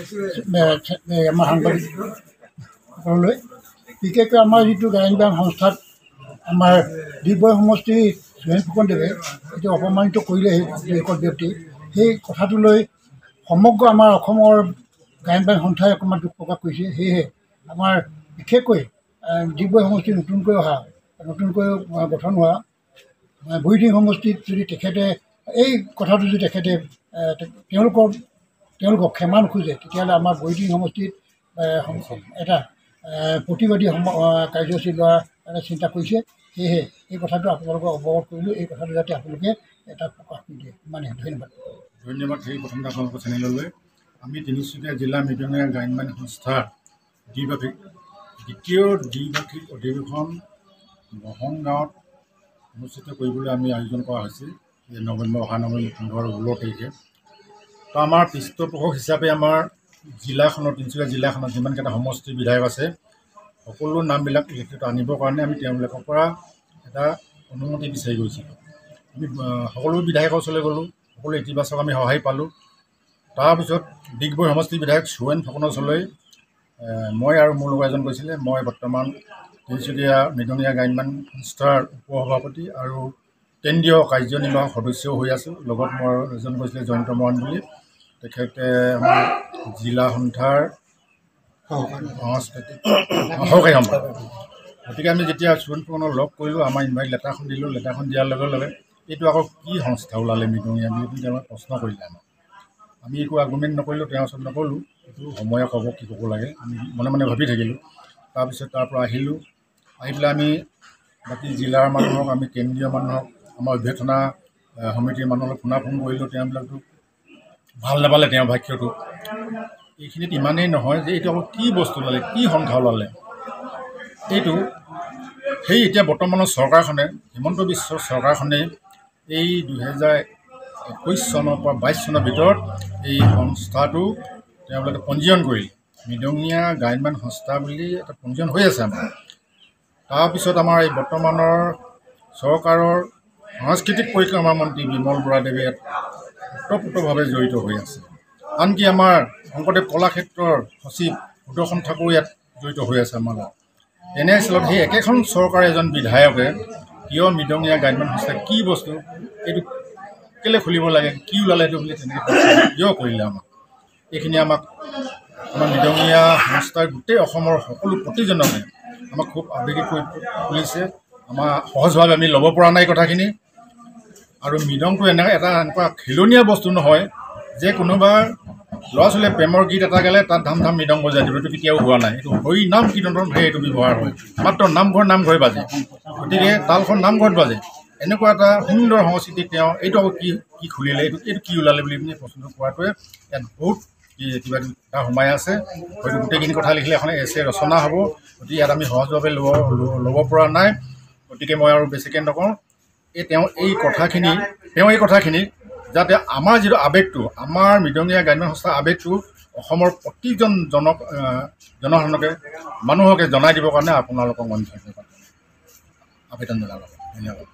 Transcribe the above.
আমাৰ সাংবাদিকসকললৈ বিশেষকৈ আমাৰ যিটো গায়ন বায়ন সংস্থাত আমাৰ ডিগবৈ সমষ্টি সুৰেণ ফুকনদেৱে এতিয়া অপমানিত কৰিলে সেই ব্যক্তি সেই কথাটো লৈ সমগ্ৰ আমাৰ অসমৰ গায়ন বায়ন সন্থাই অকণমান দুখ প্ৰকাশ কৰিছে। সেয়েহে আমাৰ বিশেষকৈ ডিগবৈ সমষ্টি নতুনকৈ গঠন হোৱা বুঢ়ীদিং সমষ্টিত যদি তেখেতে এই কথাটো যদি তেখেতে তেওঁলোকক ক্ষমা নোখোজে, তেতিয়াহ'লে আমাৰ বুঢ়ীদিং সমষ্টিত এটা প্ৰতিবাদী কাৰ্যসূচী লোৱাৰ কাৰণে চিন্তা কৰিছে। সেয়েহে এই কথাটো আপোনালোকক অৱগত কৰিলোঁ। এই কথাটো যাতে আপোনালোকে এটা প্ৰকাশ কৰি দিয়ে। ধন্যবাদ। সেই প্ৰথমতে আপোনালোকৰ চেনেললৈ আমি তিনিচুকীয়া জিলা মৃদঙীয়া গায়ন বায়ন সংস্থাৰ দ্বিবাৰ্ষিক দ্বিতীয় দ্বিবাৰ্ষিক অধিৱেশন মহং গাঁৱত অনুষ্ঠিত কৰিবলৈ আমি আয়োজন কৰা হৈছে অহা নৱেম্বৰ 16 তাৰিখে। তো আমাৰ পৃষ্ঠপোষক হিচাপে আমাৰ জিলাখনৰ তিনিচুকীয়া জিলাখনত যিমানকেইটা সমষ্টিৰ বিধায়ক আছে সকলো নামবিলাক লিখিত আনিবৰ কাৰণে আমি তেওঁলোকৰ পৰা এটা অনুমতি বিচাৰি গৈছিলোঁ। আমি সকলো বিধায়কৰ ওচৰলৈ গ'লোঁ, সকলো ইতিবাচক আমি সহায় পালোঁ। তাৰপিছত ডিগবৈ সমষ্টিৰ বিধায়ক সুৰেণ ফুকনৰ ওচৰলৈ মই আৰু মোৰ লগৰ এজন গৈছিলে। মই বৰ্তমান তিনিচুকীয়া মৃদঙীয়া গায়ন বায়ন সংস্থাৰ উপসভাপতি আৰু কেন্দ্ৰীয় কাৰ্যনিৰ্বাহক সদস্যও হৈ আছোঁ। লগত মোৰ এজন গৈছিলে জয়ন্ত মৰাণ বুলি, তেখেতে আমাৰ জিলা সন্থাৰ সাংস্কৃতিক সহকাৰী সম্পাদক। গতিকে আমি যেতিয়া সুৰেণ ফুকনক লগ কৰিলোঁ, আমাৰ ইনভাইট লেটাৰখন দিলোঁ। লেটাৰখন দিয়াৰ লগে লগে এইটো আকৌ কি সংস্থা ওলালে মৃদঙীয়া বুলি তেওঁলোকে প্ৰশ্ন কৰিলে আমাক। আমি একো আৰ্গুমেণ্ট নকৰিলোঁ, তেওঁৰ ওচৰত নকৰিলোঁ। এইটো সময়ে ক'ব কি ক'ব লাগে, আমি মনে মনে ভাবি থাকিলোঁ। তাৰপিছত তাৰ পৰা আহিলোঁ। আহি পেলাই আমি বাকী জিলাৰ মানুহক, আমি কেন্দ্ৰীয় মানুহক, আমাৰ অভ্যৰ্থনা সমিতিৰ মানুহক ফোন কৰিলোঁ। তেওঁবিলাকতো ভাল নাপালে তেওঁৰ ভাষ্যটো। এইখিনিত ইমানেই নহয় যে এইটো আকৌ কি বস্তু ওলালে, কি সংখ্যা ওলালে। এইটো সেই এতিয়া বৰ্তমানৰ চৰকাৰখনে, হিমন্ত বিশ্ব চৰকাৰখনেই এই 2021 চনৰ পৰা 22 চনৰ ভিতৰত এই সংস্থাটো তেওঁলোকে পঞ্জীয়ন কৰিলে। মৃদঙীয়া গায়ন বায়ন সংস্থা বুলি এটা পঞ্জীয়ন হৈ আছে আমাৰ। তাৰপিছত আমাৰ এই বৰ্তমানৰ চৰকাৰৰ সাংস্কৃতিক পৰিক্ৰমা মন্ত্ৰী বিমল বৰাদেৱে ওতঃপ্ৰোতভাৱে জড়িত হৈ আছে। আনকি আমাৰ শংকৰদেৱ কলাক্ষেত্ৰৰ সচিব সুদৰ্শন ঠাকুৰ ইয়াত জড়িত হৈ আছে আমাৰ লগত। তেনেস্থলত সেই একেখন চৰকাৰৰ এজন বিধায়কে কিয় মৃদঙীয়া গায়ন বায়ন সংস্থা কি বস্তু, এইটো কেলৈ খুলিব লাগে, কি ওলালে এইটো বুলি তেনেকৈ কিয় কৰিলে আমাক। এইখিনি আমাক আমাৰ মৃদঙীয়া সংস্থাৰ গোটেই অসমৰ সকলো প্ৰতিজনকে আমাক খুব আৱেগিক কৰি তুলিছে। আমাৰ সহজভাৱে আমি ল'ব পৰা নাই কথাখিনি। আৰু মৃদংটো এনেকুৱা খেলনীয়া বস্তু নহয় যে কোনোবা ল'ৰা ছোৱালীয়ে প্ৰেমৰ গীত এটা গালে তাত ধাম ধাম মৃদং বজাই দিব। এইটো কেতিয়াও হোৱা নাই। এইটো হৰি নাম কীৰ্তনতহে এইটো ব্যৱহাৰ হয়, মাত্ৰ নামঘৰে বাজে। গতিকে তালখন নামঘৰত বাজে। এনেকুৱা এটা সুন্দৰ সংস্কৃতি তেওঁ এইটো আকৌ কি খুলিলে, এইটো কি ওলালে বুলি পিনে প্ৰশ্নটো কৰাটোৱে ইয়াত বহুত কিবা এটা সোমাই আছে। হয়তো গোটেইখিনি কথা লিখিলে এখন এছে ৰচনা হ'ব। গতিকে ইয়াত আমি সহজভাৱে ল'ব পৰা নাই। গতিকে মই আৰু বেছিকৈ নকওঁ। তেওঁ এই কথাখিনি যাতে আমাৰ যিটো আৱেগটো, আমাৰ মৃদঙীয়া গায়ন বায়ন সংস্থাৰ আৱেগটো অসমৰ প্ৰতিজন জনসাধাৰণকে মানুহকে জনাই দিবৰ কাৰণে আপোনালোকক মই আবেদন জনালোঁ। ধন্যবাদ।